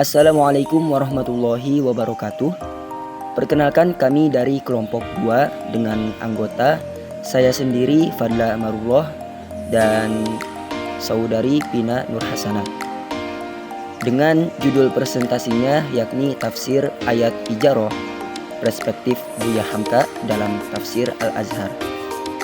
Assalamualaikum warahmatullahi wabarakatuh. Perkenalkan, kami dari kelompok 2 dengan anggota saya sendiri Fadla Amarullah dan saudari Pina Nurhasanah. Dengan judul presentasinya yakni Tafsir Ayat Ijarah Perspektif Buya Hamka dalam Tafsir Al-Azhar.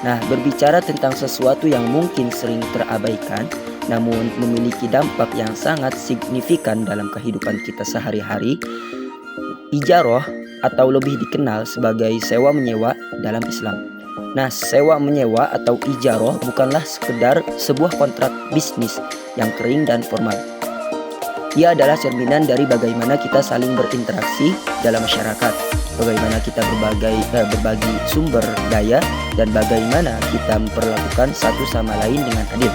Nah, berbicara tentang sesuatu yang mungkin sering terabaikan namun memiliki dampak yang sangat signifikan dalam kehidupan kita sehari-hari, ijarah atau lebih dikenal sebagai sewa menyewa dalam Islam. Nah, sewa menyewa atau ijarah bukanlah sekedar sebuah kontrak bisnis yang kering dan formal. Ia adalah cerminan dari bagaimana kita saling berinteraksi dalam masyarakat, bagaimana kita berbagi sumber daya, dan bagaimana kita memperlakukan satu sama lain dengan adil.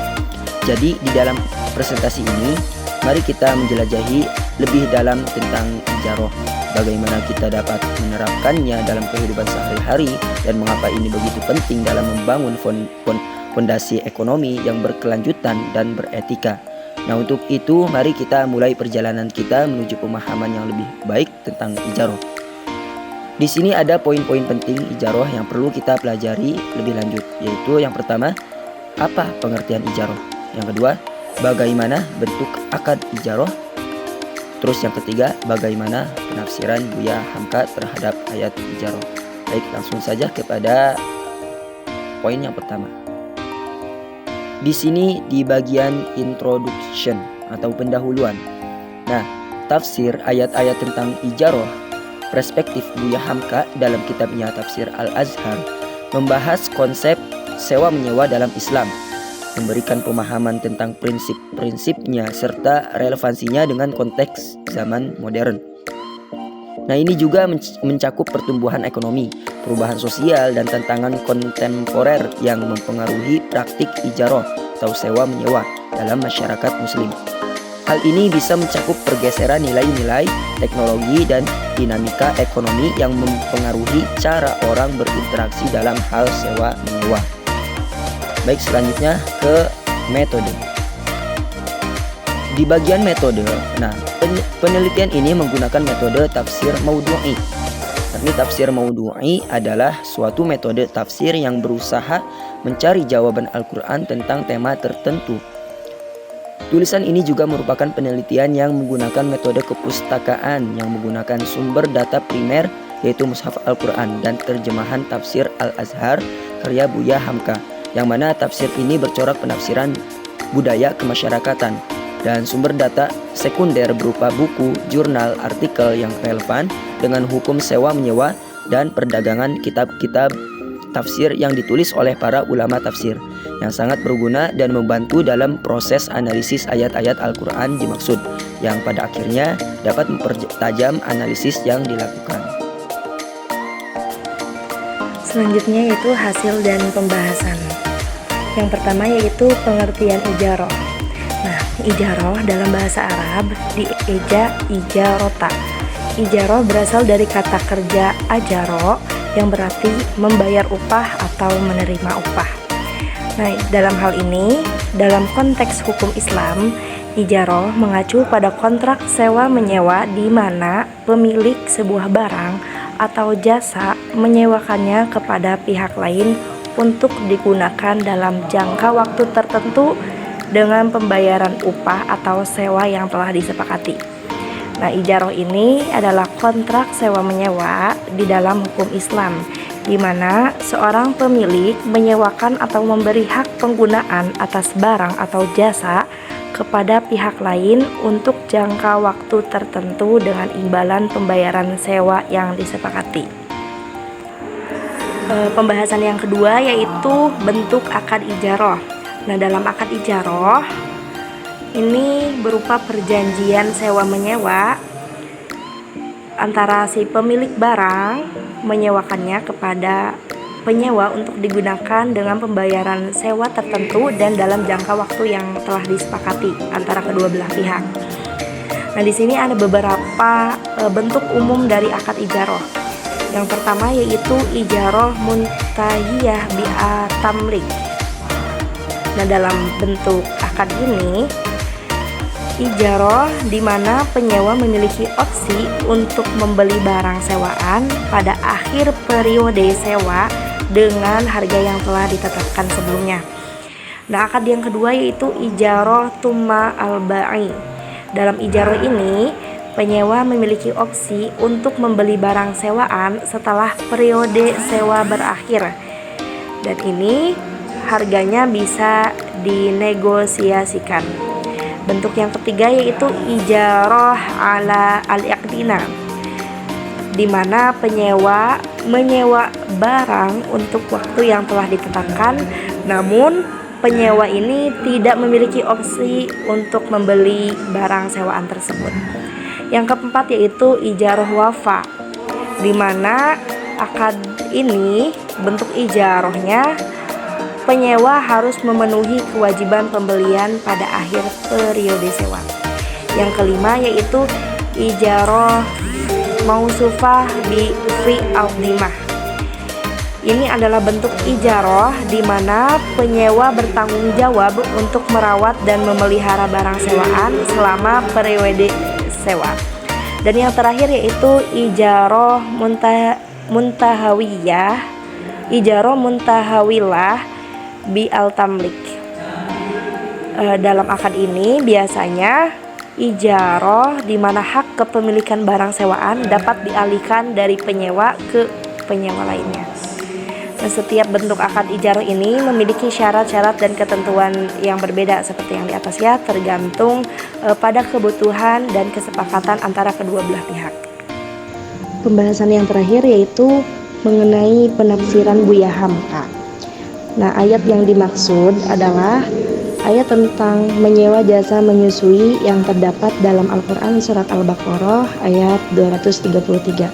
Jadi di dalam presentasi ini, mari kita menjelajahi lebih dalam tentang ijarah, bagaimana kita dapat menerapkannya dalam kehidupan sehari-hari, dan mengapa ini begitu penting dalam membangun fondasi ekonomi yang berkelanjutan dan beretika. Nah, untuk itu mari kita mulai perjalanan kita menuju pemahaman yang lebih baik tentang ijarah. Di sini ada poin-poin penting ijarah yang perlu kita pelajari lebih lanjut, yaitu yang pertama, apa pengertian ijarah? Yang kedua, bagaimana bentuk akad ijarah? Terus yang ketiga, bagaimana penafsiran Buya Hamka terhadap ayat ijarah? Baik, langsung saja kepada poin yang pertama. Di sini di bagian introduction atau pendahuluan. Nah, tafsir ayat-ayat tentang ijarah perspektif Buya Hamka dalam kitabnya Tafsir Al-Azhar membahas konsep sewa menyewa dalam Islam, memberikan pemahaman tentang prinsip-prinsipnya serta relevansinya dengan konteks zaman modern. Nah, ini juga mencakup pertumbuhan ekonomi, perubahan sosial, dan tantangan kontemporer yang mempengaruhi praktik ijarah atau sewa menyewa dalam masyarakat muslim. Hal ini bisa mencakup pergeseran nilai-nilai, teknologi, dan dinamika ekonomi yang mempengaruhi cara orang berinteraksi dalam hal sewa menyewa. Baik, selanjutnya ke metode. Di bagian metode, nah, penelitian ini menggunakan metode tafsir maudhu'i. Ini tafsir maudhu'i adalah suatu metode tafsir yang berusaha mencari jawaban Al-Quran tentang tema tertentu. Tulisan ini juga merupakan penelitian yang menggunakan metode kepustakaan yang menggunakan sumber data primer yaitu Mushaf Al-Quran dan terjemahan Tafsir Al-Azhar karya Buya Hamka, yang mana tafsir ini bercorak penafsiran budaya kemasyarakatan dan sumber data sekunder berupa buku, jurnal, artikel yang relevan dengan hukum sewa menyewa dan perdagangan kitab-kitab tafsir yang ditulis oleh para ulama tafsir yang sangat berguna dan membantu dalam proses analisis ayat-ayat Al-Quran dimaksud, yang pada akhirnya dapat mempertajam analisis yang dilakukan. Selanjutnya yaitu hasil dan pembahasan. Yang pertama yaitu pengertian ijarah. Nah, ijarah dalam bahasa Arab dieja ijarota. Ijarah berasal dari kata kerja ajaro yang berarti membayar upah atau menerima upah. Nah, dalam hal ini, dalam konteks hukum Islam, ijarah mengacu pada kontrak sewa menyewa di mana pemilik sebuah barang atau jasa menyewakannya kepada pihak lain untuk digunakan dalam jangka waktu tertentu dengan pembayaran upah atau sewa yang telah disepakati. Nah, ijarah ini adalah kontrak sewa menyewa di dalam hukum Islam, di mana seorang pemilik menyewakan atau memberi hak penggunaan atas barang atau jasa kepada pihak lain untuk jangka waktu tertentu dengan imbalan pembayaran sewa yang disepakati. Pembahasan yang kedua yaitu bentuk akad ijarah. Nah, dalam akad ijarah ini berupa perjanjian sewa menyewa antara si pemilik barang menyewakannya kepada penyewa untuk digunakan dengan pembayaran sewa tertentu dan dalam jangka waktu yang telah disepakati antara kedua belah pihak. Nah, di sini ada beberapa bentuk umum dari akad ijarah. Yang pertama yaitu ijarah muntahiyah bi'atamlik. Nah, dalam bentuk akad ini Ijaroh di mana penyewa memiliki opsi untuk membeli barang sewaan pada akhir periode sewa dengan harga yang telah ditetapkan sebelumnya. Nah, akad yang kedua yaitu ijaroh tuma al-ba'i. Dalam ijaroh ini, penyewa memiliki opsi untuk membeli barang sewaan setelah periode sewa berakhir. Dan ini harganya bisa dinegosiasikan. Bentuk yang ketiga yaitu ijaroh ala al-iqdina, di mana penyewa menyewa barang untuk waktu yang telah ditetapkan, namun penyewa ini tidak memiliki opsi untuk membeli barang sewaan tersebut. Yang keempat yaitu ijaroh wafa, di mana akad ini bentuk ijarohnya penyewa harus memenuhi kewajiban pembelian pada akhir periode sewa. Yang kelima yaitu ijaroh mausufah bi fi al-dhimah. Ini adalah bentuk ijaroh di mana penyewa bertanggung jawab untuk merawat dan memelihara barang sewaan selama periode sewa. Dan yang terakhir yaitu ijaroh muntahawiyah, ijaroh muntahawilah bi al-tamlik. Dalam akad ini biasanya ijaroh di mana hak kepemilikan barang sewaan dapat dialihkan dari penyewa ke penyewa lainnya. Nah, setiap bentuk akad ijaroh ini memiliki syarat-syarat dan ketentuan yang berbeda seperti yang di atas ya, tergantung pada kebutuhan dan kesepakatan antara kedua belah pihak. Pembahasan yang terakhir yaitu mengenai penafsiran Buya Hamka. Nah, ayat yang dimaksud adalah ayat tentang menyewa jasa menyusui yang terdapat dalam Al-Quran surat Al-Baqarah ayat 233,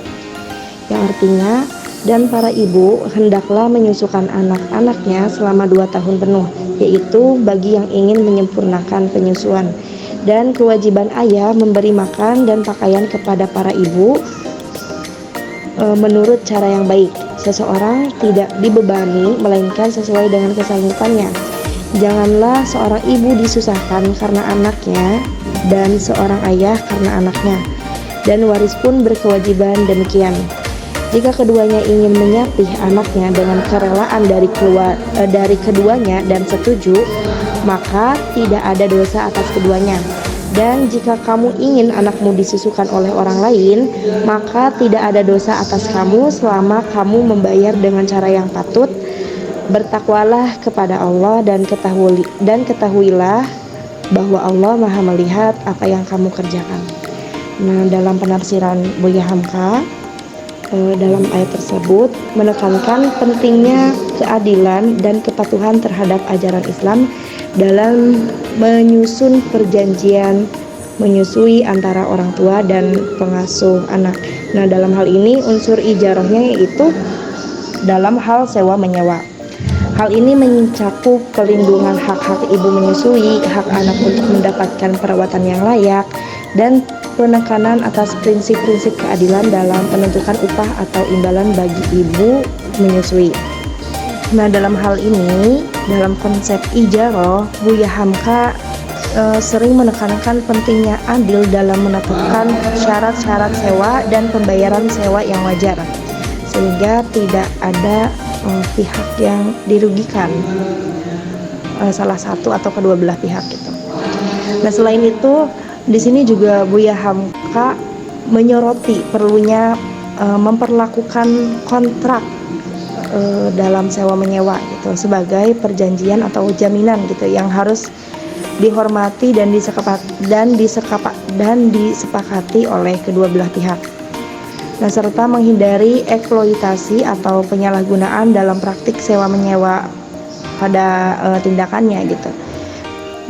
yang artinya, dan para ibu hendaklah menyusukan anak-anaknya selama 2 tahun penuh, yaitu bagi yang ingin menyempurnakan penyusuan. Dan kewajiban ayah memberi makan dan pakaian kepada para ibu menurut cara yang baik. Seseorang tidak dibebani melainkan sesuai dengan kesanggupannya. Janganlah seorang ibu disusahkan karena anaknya dan seorang ayah karena anaknya. Dan waris pun berkewajiban demikian. Jika keduanya ingin menyapih anaknya dengan kerelaan dari keduanya dan setuju, maka tidak ada dosa atas keduanya. Dan jika kamu ingin anakmu disusukan oleh orang lain, maka tidak ada dosa atas kamu selama kamu membayar dengan cara yang patut. Bertakwalah kepada Allah dan ketahuilah bahwa Allah Maha melihat apa yang kamu kerjakan. Nah, dalam penafsiran Buya Hamka, dalam ayat tersebut menekankan pentingnya keadilan dan kepatuhan terhadap ajaran Islam dalam menyusun perjanjian menyusui antara orang tua dan pengasuh anak. Nah, dalam hal ini unsur ijarahnya yaitu dalam hal sewa menyewa. Hal ini mencakup pelindungan hak-hak ibu menyusui, hak anak untuk mendapatkan perawatan yang layak, dan penekanan atas prinsip-prinsip keadilan dalam penentukan upah atau imbalan bagi ibu menyusui. Nah, dalam hal ini, dalam konsep ijarah, Buya Hamka sering menekankan pentingnya adil dalam menetapkan syarat-syarat sewa dan pembayaran sewa yang wajar, sehingga tidak ada pihak yang dirugikan, salah satu atau kedua belah pihak gitu. Nah, selain itu, di sini juga Buya Hamka menyoroti perlunya memperlakukan kontrak dalam sewa menyewa gitu sebagai perjanjian atau jaminan gitu yang harus dihormati dan disepakati oleh kedua belah pihak. Nah, serta menghindari eksploitasi atau penyalahgunaan dalam praktik sewa menyewa pada tindakannya gitu.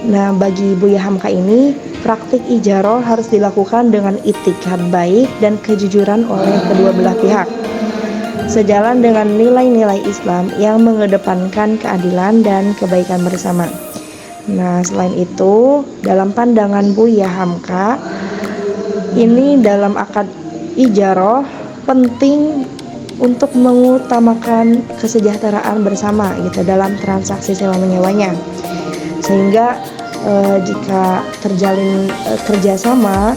Nah, bagi Buya Hamka ini, praktik ijarah harus dilakukan dengan itikad baik dan kejujuran oleh kedua belah pihak, sejalan dengan nilai-nilai Islam yang mengedepankan keadilan dan kebaikan bersama. Nah, selain itu, dalam pandangan Buya Hamka, ini dalam akad ijarah penting untuk mengutamakan kesejahteraan bersama gitu dalam transaksi sewa menyewanya, sehingga jika terjalin kerjasama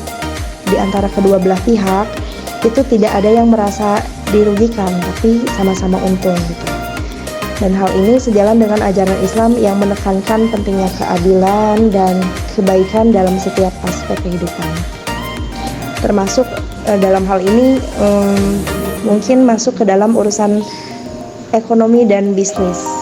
di antara kedua belah pihak, itu tidak ada yang merasa dirugikan, tapi sama-sama untung gitu. Dan hal ini sejalan dengan ajaran Islam yang menekankan pentingnya keadilan dan kebaikan dalam setiap aspek kehidupan. Termasuk dalam hal ini mungkin masuk ke dalam urusan ekonomi dan bisnis.